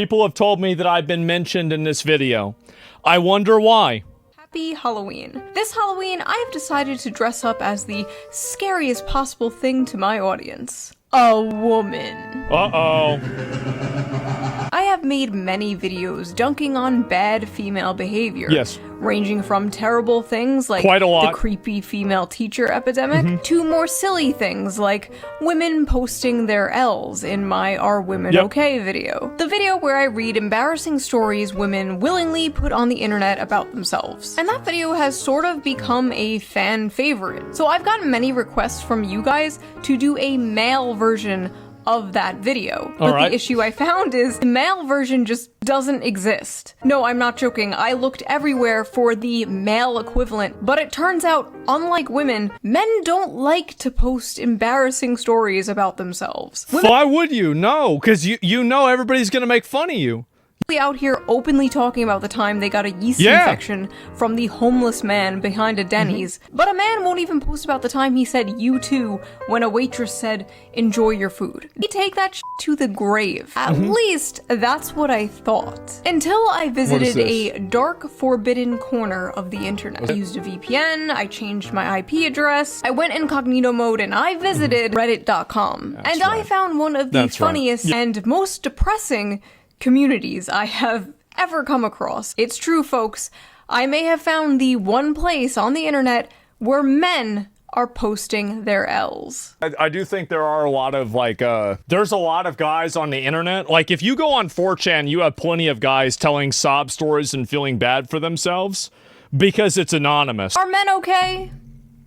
People have told me that I've been mentioned in this video. I wonder why. Happy Halloween. This Halloween, I have decided to dress up as the scariest possible thing to my audience. A woman. Uh-oh. I have made many videos dunking on bad female behavior. Yes. Ranging from terrible things like Quite a lot. the creepy female teacher epidemic to more silly things like women posting their L's in my Are Women Okay video. The video where I read embarrassing stories women willingly put on the internet about themselves. And that video has sort of become a fan favorite. So I've gotten many requests from you guys to do a male version of that video. But the issue I found is the male version just doesn't exist. No, I'm not joking. I looked everywhere for the male equivalent, but it turns out, unlike women, men don't like to post embarrassing stories about themselves. Why would you? No, because you know everybody's gonna make fun of you. Out here openly talking about the time they got a yeast infection from the homeless man behind a Denny's, but a man won't even post about the time he said "you too" when a waitress said "enjoy your food." They take that shit to the grave. At least that's what I thought. Until I visited a dark, forbidden corner of the internet. I used a VPN, I changed my IP address, I went incognito mode, and I visited reddit.com. And I found one of the funniest and most depressing communities I have ever come across. It's true, folks. I may have found the one place on the internet where men are posting their L's. I do think there are a lot of, like, there's a lot of guys on the internet. Like, if you go on 4chan, you have plenty of guys telling sob stories and feeling bad for themselves because it's anonymous. Are men okay?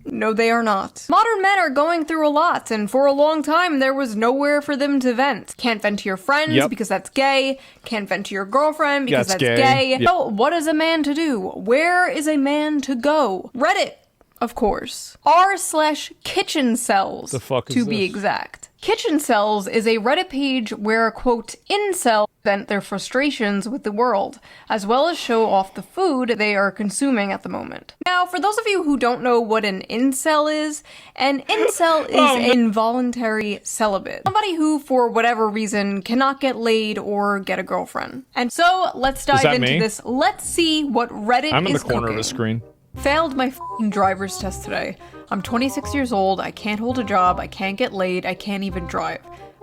No, they are not. Modern men are going through a lot, and for a long time, there was nowhere for them to vent. Can't vent to your friends because that's gay. Can't vent to your girlfriend because that's gay. So, what is a man to do? Where is a man to go? Reddit, of course. r/kitchen cells, The fuck is to be exact. Kitchen Cells is a Reddit page where, quote, incels vent their frustrations with the world, as well as show off the food they are consuming at the moment. Now, for those of you who don't know what an incel is an incel is an involuntary celibate. Somebody who, for whatever reason, cannot get laid or get a girlfriend. And so, let's dive into this. Let's see what Reddit is I'm in the cooking. corner of the screen. Failed my f***ing driver's test today. I'm 26 years old, I can't hold a job, I can't get laid, I can't even drive.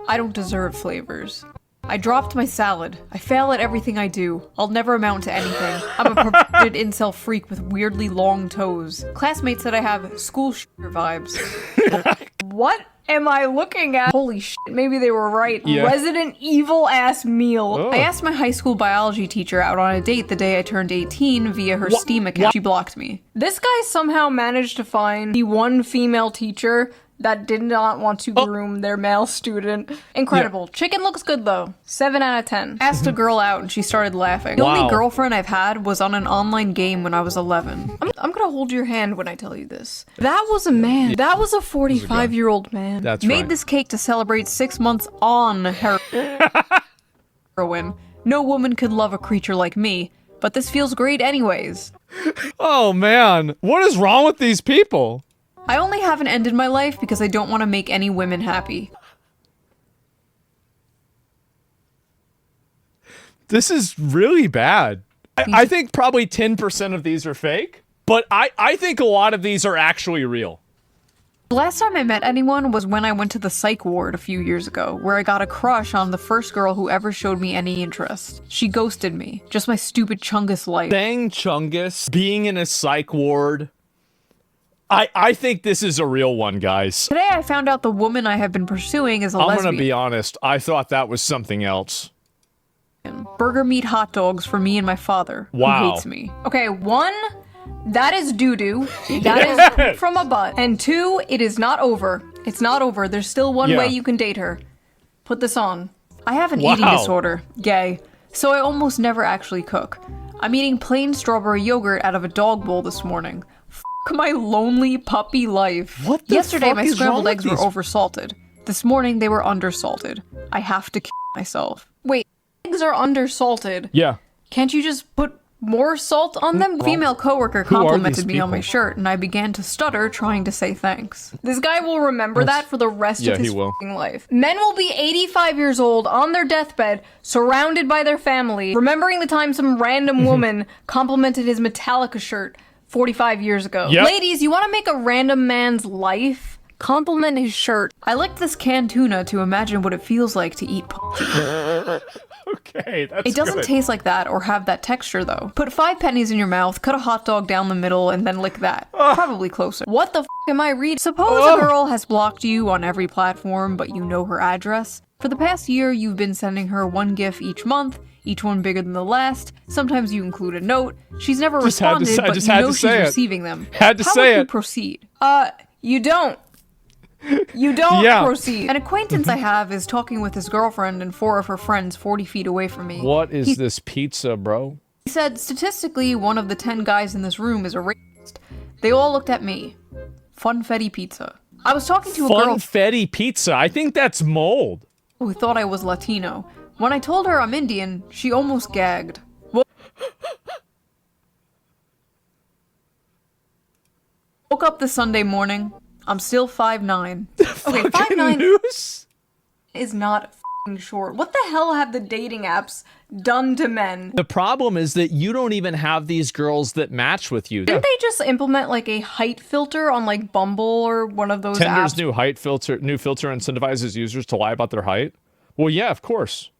I don't deserve flavors. I dropped my salad. I fail at everything I do. I'll never amount to anything. I'm a perverted incel freak with weirdly long toes. Classmates said I have school vibes. What am I looking at? Holy shit, maybe they were right. Resident Evil ass meal. I asked my high school biology teacher out on a date the day I turned 18 via her Steam account. She blocked me. This guy somehow managed to find the one female teacher that did not want to groom their male student. Incredible. Chicken looks good though. 7 out of 10. Asked a girl out and she started laughing. The only girlfriend I've had was on an online game when I was 11. I'm gonna hold your hand when I tell you this. That was a man. That was a 45-year-old man. That's Made this cake to celebrate 6 months on heroin. No woman could love a creature like me, but this feels great anyways. Oh man, what is wrong with these people? I only haven't ended my life because I don't want to make any women happy. This is really bad. I think probably 10% of these are fake, but I think a lot of these are actually real. The last time I met anyone was when I went to the psych ward a few years ago, where I got a crush on the first girl who ever showed me any interest. She ghosted me. Just my stupid Chungus life. Dang Chungus, being in a psych ward. I think this is a real one, guys. Today I found out the woman I have been pursuing is a lesbian. I'm gonna be honest, I thought that was something else. Burger meat hot dogs for me and my father, who hates me. Okay, 1, that is doo-doo. That is from a butt. And 2, it is not over. It's not over. There's still one way you can date her. Put this on. I have an eating disorder. Gay. So I almost never actually cook. I'm eating plain strawberry yogurt out of a dog bowl this morning. My lonely puppy life. What the Yesterday fuck my is scrambled wrong eggs with were these- oversalted. This morning they were undersalted. I have to kill myself. Wait, eggs are undersalted. Yeah. Can't you just put more salt on them. Female coworker Who are complimented these me on my people? shirt, and I began to stutter trying to say thanks. This guy will remember that for the rest of his fucking life. Men will be 85 years old on their deathbed, surrounded by their family, remembering the time some random woman complimented his Metallica shirt 45 years ago. Yep. Ladies, you want to make a random man's life? Compliment his shirt. I licked this canned tuna to imagine what it feels like to eat Okay, that's It doesn't good. taste like that or have that texture though. Put 5 pennies in your mouth, cut a hot dog down the middle, and then lick that. Probably closer. What the f am I reading? Suppose a girl has blocked you on every platform, but you know her address. For the past year, you've been sending her one GIF each month, each one bigger than the last. Sometimes you include a note. She's never responded, but you know she's receiving them. Had to How say would you it. proceed? You don't. You don't Yeah. proceed. An acquaintance I have is talking with his girlfriend and 4 of her friends 40 feet away from me. What is this pizza, bro? He said, statistically, one of the 10 guys in this room is a racist. They all looked at me. Funfetti pizza. I was talking to a girl Funfetti pizza. I think that's mold. who thought I was Latino. When I told her I'm Indian, she almost gagged. Woke up this Sunday morning. I'm still 5'9". Okay, 5'9" News? is not f***ing short. What the hell have the dating apps done to men? The problem is that you don't even have these girls that match with you. Didn't they just implement like a height filter on like Bumble or one of those Tinder's apps? new filter incentivizes users to lie about their height. Well, yeah, of course.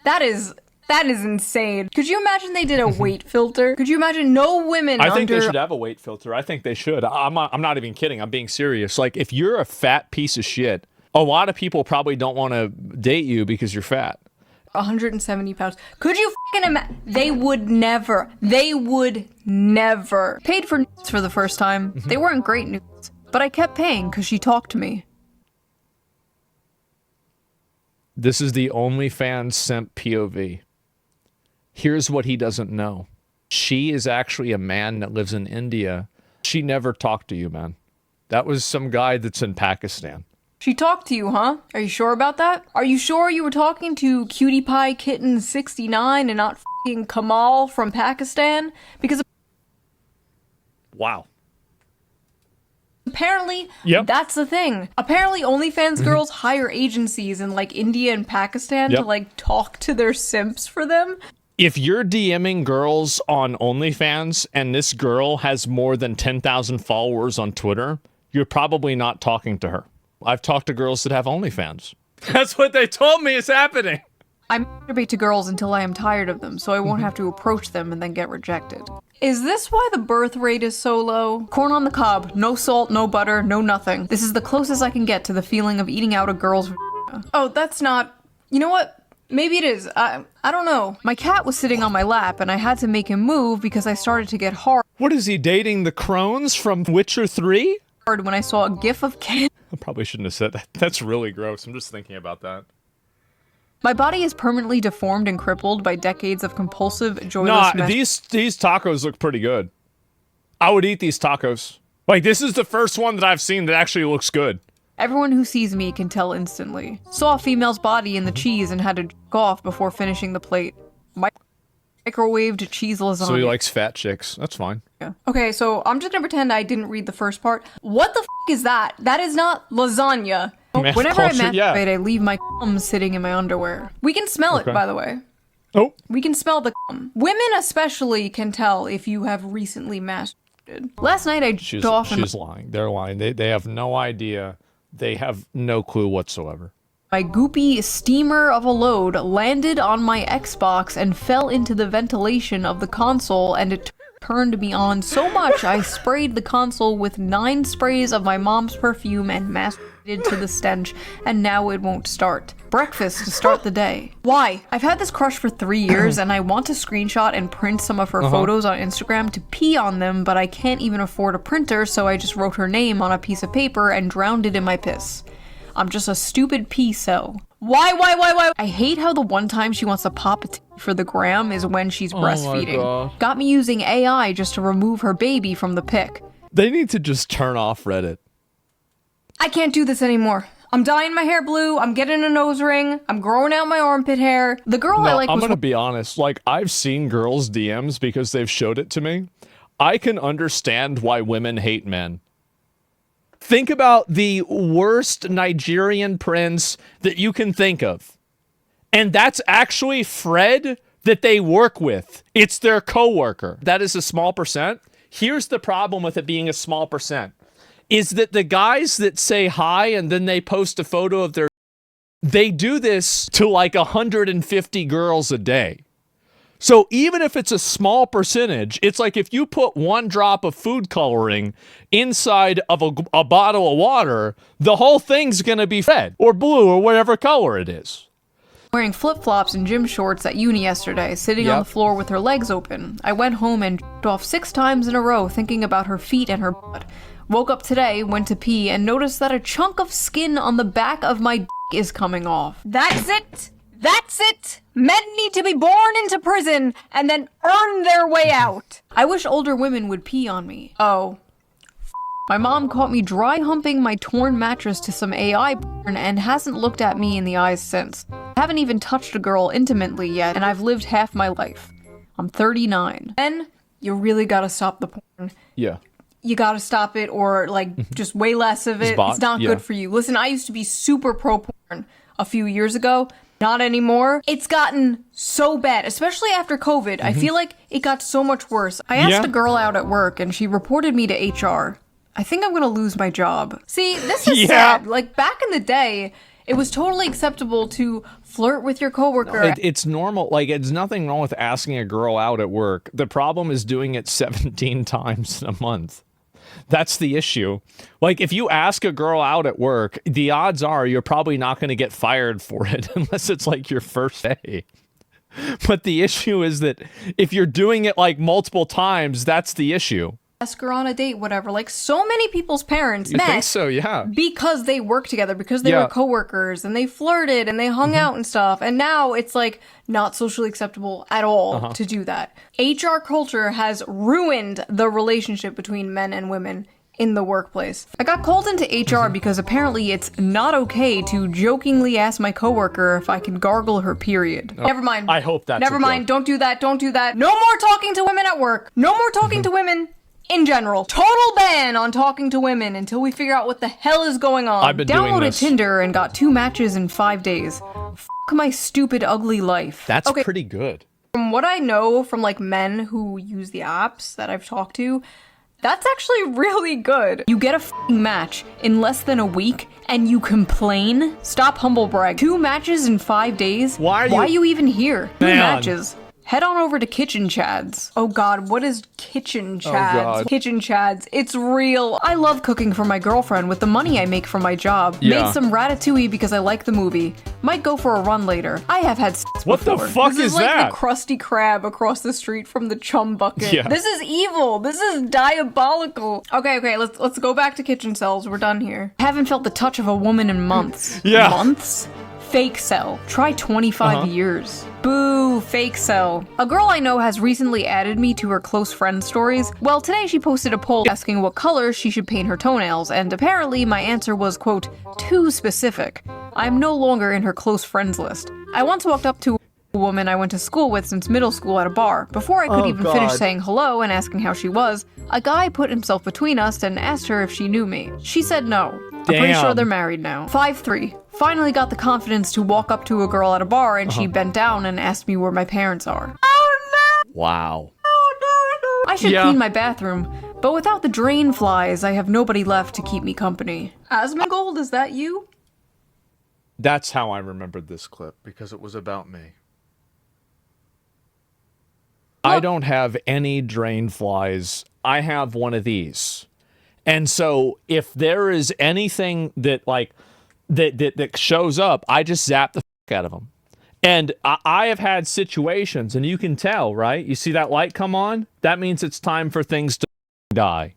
That is insane. Could you imagine they did a weight filter? Could you imagine no women I think under... they should have a weight filter. I think they should. I'm not even kidding. I'm being serious. Like, if you're a fat piece of shit, a lot of people probably don't want to date you because you're fat. 170 pounds. Could you fucking imagine? They would never. They would never. Paid for nudes for the first time. They weren't great nudes, but I kept paying because she talked to me. This is the OnlyFans simp POV. Here's what he doesn't know. She is actually a man that lives in India. She never talked to you, man. That was some guy that's in Pakistan. She talked to you, huh? Are you sure about that? Are you sure you were talking to Cutie Pie Kitten 69 and not fucking Kamal from Pakistan? Because Wow. apparently, Yep. that's the thing. Apparently, OnlyFans girls hire agencies in like India and Pakistan to Yep. like talk to their simps for them. If you're DMing girls on OnlyFans and this girl has more than 10,000 followers on Twitter, you're probably not talking to her. I've talked to girls that have OnlyFans. That's what they told me is happening. I masturbate to girls until I am tired of them, so I won't have to approach them and then get rejected. Is this why the birth rate is so low? Corn on the cob, no salt, no butter, no nothing. This is the closest I can get to the feeling of eating out a girl's vagina. Oh, that's not... You know what? Maybe it is. I don't know. My cat was sitting on my lap and I had to make him move because I started to get hard What is he dating the crones from Witcher 3? when I saw a gif of Ken. I probably shouldn't have said that. That's really gross. I'm just thinking about that. My body is permanently deformed and crippled by decades of compulsive, joyless Nah, these tacos look pretty good. I would eat these tacos. Like, this is the first one that I've seen that actually looks good. Everyone who sees me can tell instantly. Saw a female's body in the cheese and had to jerk off before finishing the plate. Microwaved cheese lasagna. So he likes fat chicks. That's fine. Okay, so I'm just gonna pretend I didn't read the first part. What the f is that? That is not lasagna. Math Whenever I culture, masturbate, yeah. I leave my cum sitting in my underwear. We can smell it, by the way. Oh. We can smell the cum. Women especially can tell if you have recently masturbated. Last night I jerked off and She's lying. They're lying. They have no idea. They have no clue whatsoever. my goopy steamer of a load landed on my Xbox and fell into the ventilation of the console, and it turned me on so much I sprayed the console with 9 sprays of my mom's perfume and masturbated to the stench, and now it won't start. Breakfast to start the day. Why? I've had this crush for 3 years and I want to screenshot and print some of her photos on Instagram to pee on them, but I can't even afford a printer, so I just wrote her name on a piece of paper and drowned it in my piss. I'm just a stupid pee cell. Why? I hate how the one time she wants to pop a tea for the gram is when she's breastfeeding. God. Got me using AI just to remove her baby from the pic. They need to just turn off Reddit. I can't do this anymore. I'm dyeing my hair blue. I'm getting a nose ring. I'm growing out my armpit hair. The girl I like I'm was... gonna be honest. Like, I've seen girls' DMs because they've showed it to me. I can understand why women hate men. Think about the worst Nigerian prince that you can think of. And that's actually Fred that they work with. It's their coworker. That is a small percent. Here's the problem with it being a small percent. Is that the guys that say hi and then they post a photo of their... They do this to like 150 girls a day. So even if it's a small percentage, it's like if you put 1 drop of food coloring inside of a bottle of water, the whole thing's going to be red or blue or whatever color it is. Wearing flip-flops and gym shorts at uni yesterday, sitting on the floor with her legs open. I went home and off 6 times in a row thinking about her feet and her butt. Woke up today, went to pee, and noticed that a chunk of skin on the back of my is coming off. That's it! That's it! Men need to be born into prison and then earn their way out. I wish older women would pee on me. Oh. My mom caught me dry humping my torn mattress to some AI porn and hasn't looked at me in the eyes since. I haven't even touched a girl intimately yet, and I've lived half my life. I'm 39. Then, you really gotta stop the porn. Yeah. You gotta stop it, or like just way less of it. It's not good for you. Listen, I used to be super pro porn a few years ago. Not anymore. It's gotten so bad, especially after COVID. I feel like it got so much worse. I asked a girl out at work and she reported me to HR. I think I'm gonna lose my job. See, this is sad. Like back in the day, it was totally acceptable to flirt with your coworker. It's normal. Like, it's nothing wrong with asking a girl out at work. The problem is doing it 17 times in a month. That's the issue. Like, if you ask a girl out at work, the odds are you're probably not going to get fired for it unless it's like your first day. But the issue is that if you're doing it like multiple times, that's the issue. Ask her on a date, whatever. Like, so many people's parents met. I think so, yeah. Because they worked together, because they were coworkers, and they flirted, and they hung out and stuff. And now it's, like, not socially acceptable at all to do that. HR culture has ruined the relationship between men and women in the workplace. I got called into HR because apparently it's not okay to jokingly ask my coworker if I can gargle her period. Never mind. I hope that's Never mind. Don't do that. Don't do that. No more talking to women at work. No more talking to women. In general, total ban on talking to women until we figure out what the hell is going on. I've been doing this. Downloaded Tinder and got 2 matches in 5 days. F my stupid, ugly life. That's pretty good. From what I know from like men who use the apps that I've talked to, that's actually really good. You get a f***ing match in less than a week and you complain? Stop humble brag. 2 matches in 5 days? Why are you even here? 2 Man. matches. Head on over to Kitchen Chads. Oh god, what is Kitchen Chads? Oh god. Kitchen Chads, it's real. I love cooking for my girlfriend with the money I make from my job. Yeah. Made some ratatouille because I like the movie. Might go for a run later. I have had sex What before. the fuck this is like that? The Krusty Krab across the street from the chum bucket. Yeah. This is evil. This is diabolical. Okay, let's go back to kitchen cells. We're done here. Haven't felt the touch of a woman in months. Yeah. Months? Fake cell. Try 25 years. Boo, fake cell. A girl I know has recently added me to her close friend stories. Well, today she posted a poll asking what color she should paint her toenails, and apparently my answer was, quote, too specific. I'm no longer in her close friends list. I once walked up to a woman I went to school with since middle school at a bar. Before I could even finish saying hello and asking how she was, a guy put himself between us and asked her if she knew me. She said no. I'm pretty sure they're married now. 5'3". Finally got the confidence to walk up to a girl at a bar and she bent down and asked me where my parents are. Oh no! Wow. Oh no! I should clean my bathroom, but without the drain flies, I have nobody left to keep me company. Asmongold, is that you? That's how I remembered this clip, because it was about me. I don't have any drain flies. I have one of these. And so if there is anything that like that shows up, I just zap the fuck out of them. And I have had situations, and you can tell, right? You see that light come on? That means it's time for things to die.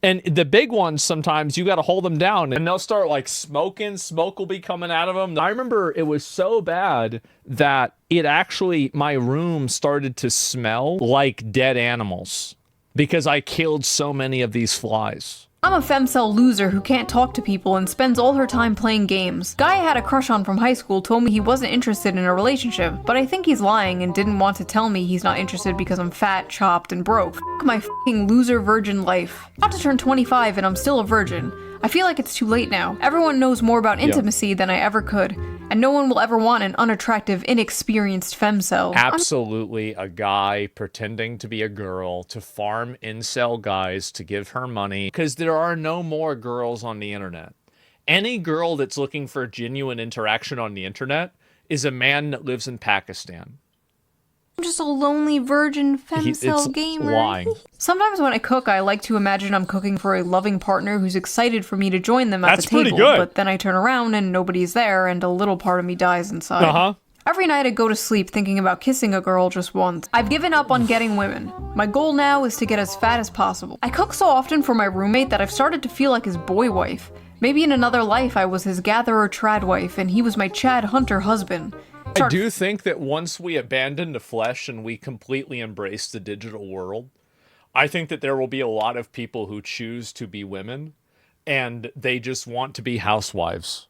And the big ones, sometimes you got to hold them down and they'll start like smoking. Smoke will be coming out of them. I remember it was so bad that it actually, my room started to smell like dead animals because I killed so many of these flies. I'm a femcel loser who can't talk to people and spends all her time playing games. Guy I had a crush on from high school told me he wasn't interested in a relationship, but I think he's lying and didn't want to tell me he's not interested because I'm fat, chopped, and broke. F*** my f***ing loser virgin life. I'm about to turn 25 and I'm still a virgin. I feel like it's too late now. Everyone knows more about intimacy than I ever could, and no one will ever want an unattractive, inexperienced femcel. Absolutely a guy pretending to be a girl to farm incel guys to give her money, because there are no more girls on the internet. Any girl that's looking for genuine interaction on the internet is a man that lives in Pakistan. I'm just a lonely virgin femcel gamer. Lying. Sometimes when I cook, I like to imagine I'm cooking for a loving partner who's excited for me to join them at That's the table. pretty good. But then I turn around and nobody's there, and a little part of me dies inside. Every night I go to sleep thinking about kissing a girl just once. I've given up on getting women. My goal now is to get as fat as possible. I cook so often for my roommate that I've started to feel like his boy wife. Maybe in another life I was his gatherer trad wife, and he was my Chad Hunter husband. I do think that once we abandon the flesh and we completely embrace the digital world, I think that there will be a lot of people who choose to be women and they just want to be housewives.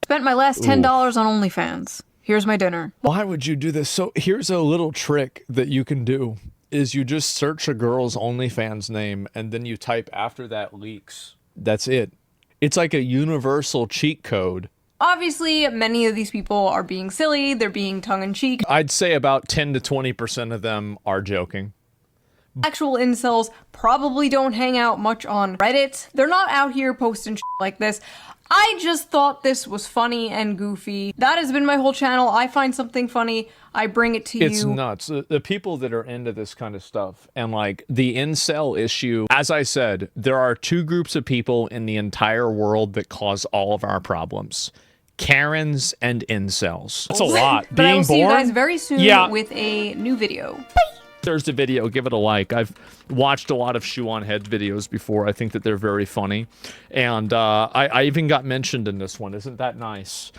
Spent my last $10 on OnlyFans. Here's my dinner. Why would you do this? So here's a little trick that you can do is you just search a girl's OnlyFans name and then you type after that leaks. That's it. It's like a universal cheat code. Obviously, many of these people are being silly, they're being tongue-in-cheek. I'd say about 10 to 20% of them are joking. Actual incels probably don't hang out much on Reddit. They're not out here posting shit like this. I just thought this was funny and goofy. That has been my whole channel. I find something funny, I bring it to you. It's nuts. The people that are into this kind of stuff and like the incel issue, as I said, there are two groups of people in the entire world that cause all of our problems. Karens and incels. That's a lot. But I will see you guys born? very soon with a new video. Bye! There's the video. Give it a like. I've watched a lot of Shoe on Head videos before. I think that they're very funny. And I even got mentioned in this one. Isn't that nice?